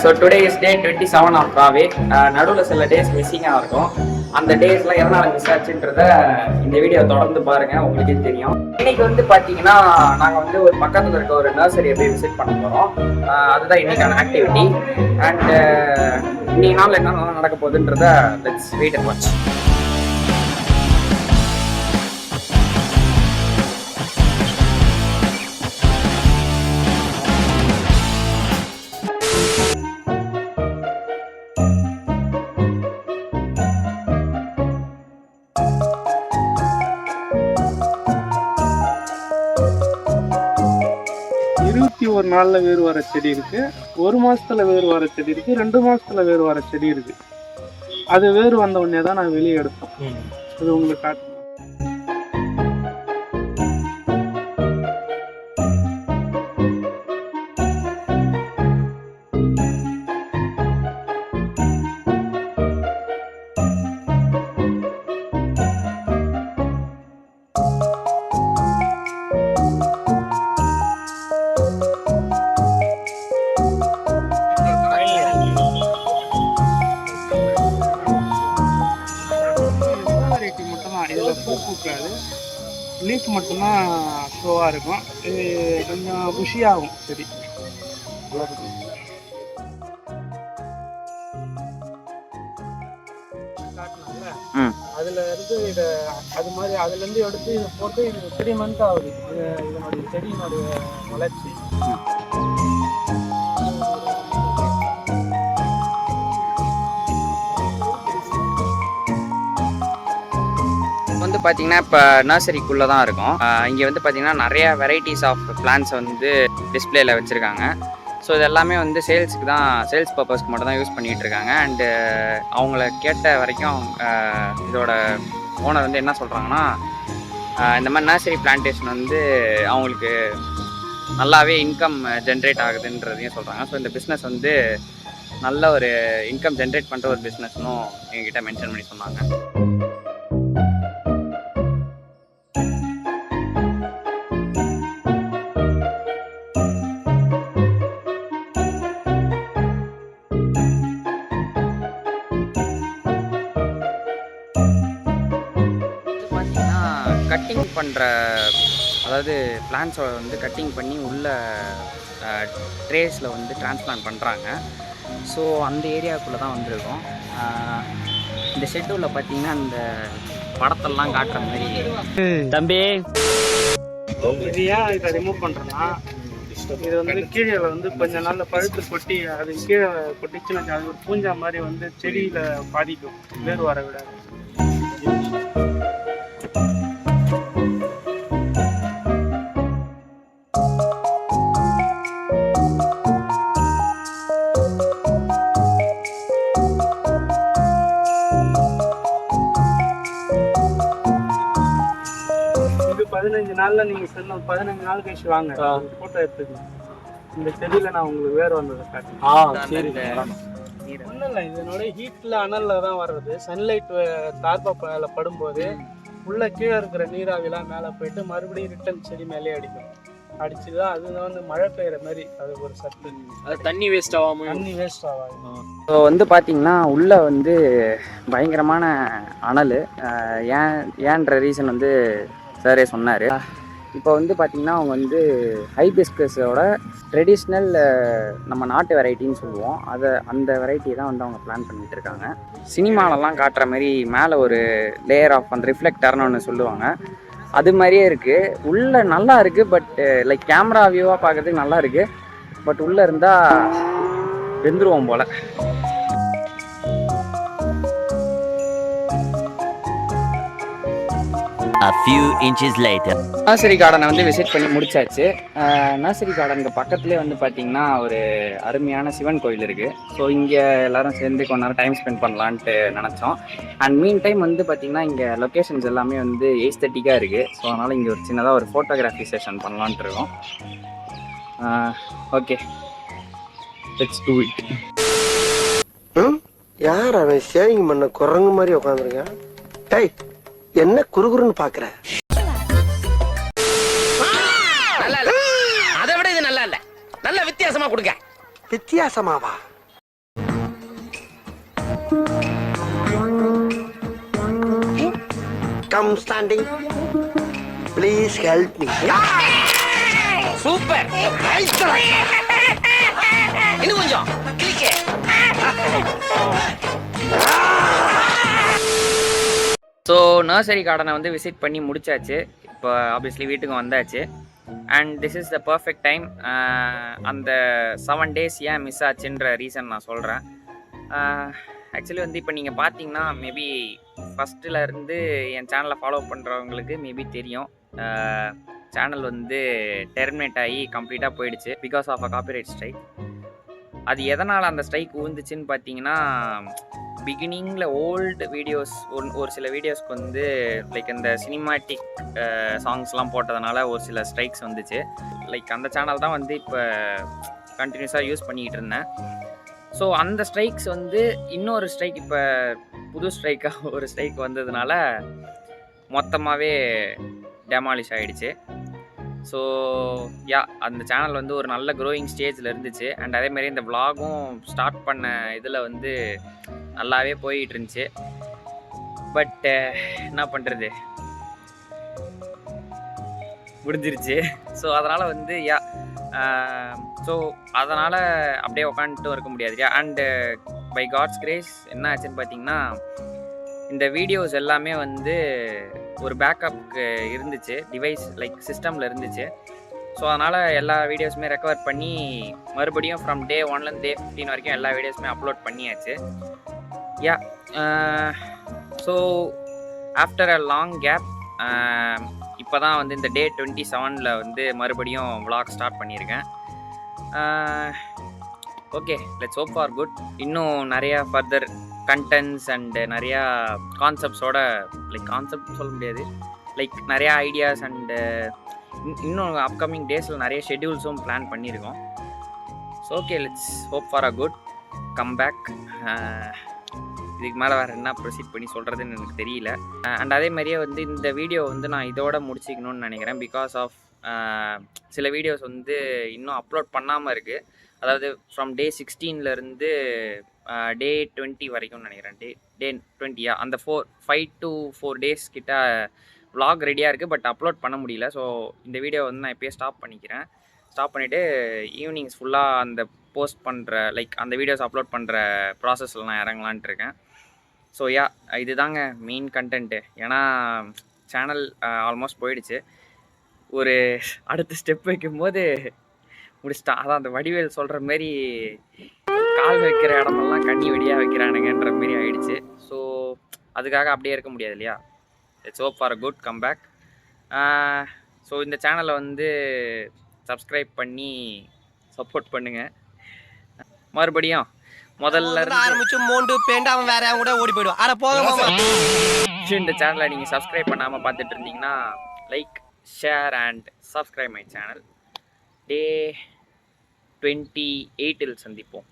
So today is day 27 of ராவே. நடுவில் சில டேஸ் மிஸ்ஸிங்காக இருக்கும். அந்த டேஸ்லாம் எதனால் மிஸ் ஆச்சுன்றத இந்த வீடியோ தொடர்ந்து பாருங்கள், உங்களுக்கே தெரியும். இன்னைக்கு வந்து பார்த்தீங்கன்னா நாங்கள் வந்து ஒரு பக்கத்தில் இருக்க ஒரு நர்சரியை போய் விசிட் பண்ண போகிறோம். அதுதான் இன்னைக்கான ஆக்டிவிட்டி. அண்ட் இன்னைக்கு நாள் என்ன நடக்க போகுதுன்றத லெட்ஸ் வெயிட் அண்ட் வாட்ச். ஒரு நாள்ல வேறு வர செடி இருக்கு, ஒரு மாசத்துல வேறு வர செடி இருக்கு, 2 மாசத்துல வேறு வர செடி இருக்கு. அது வேறு வந்த உடனே தான் நான் வெளியே எடுப்போம். அது உங்களுக்கு காட்டு. லீஃப் மட்டும்தான் ஷோவாக இருக்கும். இது கொஞ்சம் புஷியாகும் செடி. அதுல இருந்து இதை அது மாதிரி அதுல இருந்து எடுத்து இதை போட்டு இது 3 மந்த் ஆகுது. இதனுடைய செடியினுடைய வளர்ச்சி. வந்து பார்த்தீங்கன்னா இப்போ நர்சரிக்குள்ளே தான் இருக்கும். இங்கே வந்து பார்த்தீங்கன்னா நிறைய வெரைட்டிஸ் ஆஃப் பிளான்ஸ் வந்து டிஸ்பிளேல வச்சுருக்காங்க. ஸோ இது எல்லாமே வந்து சேல்ஸுக்கு தான், சேல்ஸ் பர்பஸ்க்கு மட்டும் தான் யூஸ் பண்ணிகிட்டு இருக்காங்க. அண்டு அவங்கள கேட்ட வரைக்கும் இதோட ஓனர் வந்து என்ன சொல்கிறாங்கன்னா, இந்த மாதிரி நர்சரி பிளான்டேஷன் வந்து அவங்களுக்கு நல்லாவே இன்கம் ஜென்ரேட் ஆகுதுன்றதையும் சொல்கிறாங்க. ஸோ இந்த பிஸ்னஸ் வந்து நல்ல ஒரு இன்கம் ஜென்ரேட் பண்ணுற ஒரு பிஸ்னஸ்னும் எங்ககிட்ட மென்ஷன் பண்ணி சொன்னாங்க. கட்டிங் பண்ணுற, அதாவது பிளான்ஸை வந்து கட்டிங் பண்ணி உள்ள ட்ரேஸில் வந்து டிரான்ஸ்பிளான்ட் பண்ணுறாங்க. ஸோ அந்த ஏரியாவுக்குள்ளே தான் வந்திருக்கோம். இந்த ஷெட்யூலில் பார்த்தீங்கன்னா இந்த படத்தெல்லாம் காட்டுற மாதிரி. தம்பி இது ஏன் இதை ரிமூவ் பண்ணுறேன்னா, இது வந்து கீழே வந்து கொஞ்ச நாளில் பழுத்து கொட்டி அது கீழே கொட்டிச்சுன்னா அது ஒரு பூஞ்சா மாதிரி வந்து செடியில் பாதிக்கும், வேறு வர விட. இது 15 நாள்ல நீங்க சொன்ன 15 நாள் கழிச்சு வாங்க, போட்டோ எடுத்துக்கலாம். இந்த செடியில நான் உங்களுக்கு வேறு வந்ததை காட்டுறேன். ஒன்றும் இல்லை, இதனோட ஹீட்ல அனல்ல தான் வர்றது. சன்லைட் தார்பால படும்போது உள்ள கீழே இருக்கிற நீராவிலாம் மேலே போயிட்டு மறுபடியும் ரிட்டன் செடி மேலே அடிக்கும். அடிச்சுதான் அதுதான் வந்து மழை பெய்யுற மாதிரி. அது ஒரு சத்து. அது தண்ணி வேஸ்ட் ஆகாது. ஸோ வந்து பார்த்தீங்கன்னா உள்ளே வந்து பயங்கரமான அனல். ஏன்ற ரீசன் வந்து சாரே சொன்னார். இப்போ வந்து பார்த்திங்கன்னா அவங்க வந்து ஹைபிஸ்கஸோட ட்ரெடிஷ்னல் நம்ம நாட்டு வெரைட்டின்னு சொல்லுவோம், அந்த வெரைட்டியை தான் வந்து அவங்க பிளான் பண்ணிகிட்டு இருக்காங்க. சினிமாலெலாம் காட்டுற மாதிரி மேலே ஒரு லேயர் ஆஃப் அந்த ரிஃப்ளெக்டர்னு ஒன்று சொல்லுவாங்க, அது மாதிரியே இருக்குது. உள்ளே நல்லா இருக்குது. பட் லைக் கேமரா வியூவாக பார்க்குறதுக்கு நல்லா இருக்குது. பட் உள்ளே இருந்தால் வெந்துருவோம் போல். A few inches later. Nursery கார்டனை வந்து விசிட் பண்ணி முடிச்சாச்சு. நர்சரி கார்டனுக்கு பக்கத்துலேயே வந்து பார்த்திங்கன்னா ஒரு அருமையான சிவன் கோயில் இருக்குது. ஸோ இங்கே எல்லோரும் சேர்ந்து கொஞ்ச நேரம் டைம் ஸ்பெண்ட் பண்ணலான்ட்டு நினச்சோம். அண்ட் மீன் டைம் வந்து பார்த்திங்கன்னா இங்கே லொக்கேஷன்ஸ் எல்லாமே வந்து ஏஸ்தட்டிக்காக இருக்குது. ஸோ அதனால் இங்கே ஒரு சின்னதாக ஒரு ஃபோட்டோகிராஃபி செஷன் பண்ணலான்ட்டு இருக்கோம். Okay, let's to it. யார் அவன் ஷேவிங் பண்ண குரங்கு மாதிரி உட்காந்துருக்கான்? டேய், என்ன குறுகுறுன்னு பாக்குற? அதை விட இது நல்லா இல்ல, நல்ல வித்தியாசமா கொடுங்க. வித்தியாசமாவா? I am standing. Please help me. Super, இன்னும் கொஞ்சம். ஸோ நர்சரி கார்டனை வந்து விசிட் பண்ணி முடிச்சாச்சு. இப்போ ஆப்வியஸ்லி வீட்டுக்கு வந்தாச்சு. And this is the perfect time. அந்த 7 days ஏன் மிஸ் ஆச்சுன்ற ரீசன் நான் சொல்கிறேன். ஆக்சுவலி வந்து இப்போ நீங்கள் பார்த்தீங்கன்னா மேபி ஃபஸ்ட்டில் என் சேனலை ஃபாலோ பண்ணுறவங்களுக்கு மேபி தெரியும். சேனல் வந்து டெர்மினேட் ஆகி கம்ப்ளீட்டாக போயிடுச்சு because of a copyright strike. அது எதனால் அந்த ஸ்ட்ரைக் விழுந்துச்சுன்னு பார்த்தீங்கன்னா, பிகினிங்கில் ஓல்டு வீடியோஸ் ஒரு சில வீடியோஸ்க்கு வந்து லைக் இந்த சினிமாட்டிக் சாங்ஸ்லாம் போட்டதுனால ஒரு சில ஸ்ட்ரைக்ஸ் வந்துச்சு. லைக் அந்த சேனல் தான் வந்து இப்போ கண்டினியூஸாக யூஸ் பண்ணிக்கிட்டு இருந்தேன். ஸோ அந்த ஸ்ட்ரைக்ஸ் வந்து இன்னொரு ஸ்ட்ரைக், இப்போ புது ஸ்ட்ரைக்காக ஒரு ஸ்ட்ரைக் வந்ததுனால மொத்தமாகவே டெமாலிஷ் ஆகிடுச்சு. ஸோ அந்த சேனல் வந்து ஒரு நல்ல க்ரோயிங் ஸ்டேஜில் இருந்துச்சு. அண்ட் அதேமாதிரி இந்த விலாகும் ஸ்டார்ட் பண்ண இதில் வந்து நல்லாவே போயிட்டு இருந்துச்சு. பட் என்ன பண்ணுறது, முடிஞ்சிருச்சு. ஸோ அதனால் வந்து ஸோ அதனால் அப்படியே உட்காந்துட்டும் இருக்க முடியாது. அண்டு பை காட்ஸ் கிரேஸ் என்ன ஆச்சுன்னு பார்த்தீங்கன்னா, இந்த வீடியோஸ் எல்லாமே வந்து ஒரு பேக்கப்புக்கு இருந்துச்சு, டிவைஸ் லைக் சிஸ்டமில் இருந்துச்சு. ஸோ அதனால் எல்லா வீடியோஸுமே ரெக்கவர் பண்ணி மறுபடியும் ஃப்ரம் டே 1லேருந்து day 15 வரைக்கும் எல்லா வீடியோஸுமே அப்லோட் பண்ணியாச்சு. So after a long gap இப்போ தான் வந்து இந்த டே 27ல் வந்து மறுபடியும் vlog ஸ்டார்ட் பண்ணியிருக்கேன். Okay, let's hope for good. இன்னும் நிறையா ஃபர்தர் கண்டென்ட்ஸ் அண்டு நிறையா கான்செப்ட்ஸோட, லைக் கான்செப்ட்னு சொல்ல முடியாது, லைக் நிறையா ஐடியாஸ் அண்டு இன்னும் அப்கமிங் டேஸில் நிறைய ஷெட்யூல்ஸும் பிளான் பண்ணியிருக்கோம். So okay, let's hope for a good comeback. இதுக்கு மேலே வேறு என்ன ப்ரொசீட் பண்ணி சொல்கிறதுன்னு எனக்கு தெரியல. அண்ட் அதே மாதிரியே வந்து இந்த வீடியோ வந்து நான் இதோட முடிச்சிக்கணும்னு நினைக்கிறேன். பிகாஸ் ஆஃப் சில வீடியோஸ் வந்து இன்னும் அப்லோட் பண்ணாமல் இருக்குது. அதாவது ஃப்ரம் டே 16லேருந்து டே 20 வரைக்கும் நினைக்கிறேன். டே 20 அந்த 5 to 4 days கிட்ட vlog ரெடியாக இருக்குது, பட் அப்லோட் பண்ண முடியல. ஸோ இந்த வீடியோ வந்து நான் இப்போயே ஸ்டாப் பண்ணிக்கிறேன். ஸ்டாப் பண்ணிவிட்டு ஈவினிங்ஸ் ஃபுல்லாக அந்த போஸ்ட் பண்ணுற, லைக் அந்த வீடியோஸ் அப்லோட் பண்ணுற ப்ராசஸில் நான் இறங்கலான்ட்டு இருக்கேன். ஸோ இதுதாங்க மெயின் கண்டென்ட்டு. ஏன்னா சேனல் ஆல்மோஸ்ட் போயிடுச்சு. ஒரு அடுத்த ஸ்டெப் வைக்கும்போது முடிச்சிட்டான். அதான் அந்த வடிவேல் சொல்கிற மாரி கால் வைக்கிற இடமெல்லாம் கண்ணி வெடியாக வைக்கிறானுங்கன்ற மாரி ஆகிடுச்சு. ஸோ அதுக்காக அப்படியே இருக்க முடியாது இல்லையா. It's hope for a good comeback. So இந்த சேனலை வந்து சப்ஸ்கிரைப் பண்ணி சப்போர்ட் பண்ணுங்கள். மறுபடியும் முதல்ல ஆரம்பிச்சு மோண்டு பேண்டாம வேற கூட ஓடி போயிடும். அட போங்க. இந்த சேனலை நீங்கள் சப்ஸ்கிரைப் பண்ணாமல் பார்த்துட்டு இருந்தீங்கன்னா like, share and subscribe my channel. Day 28 சந்திப்போம்.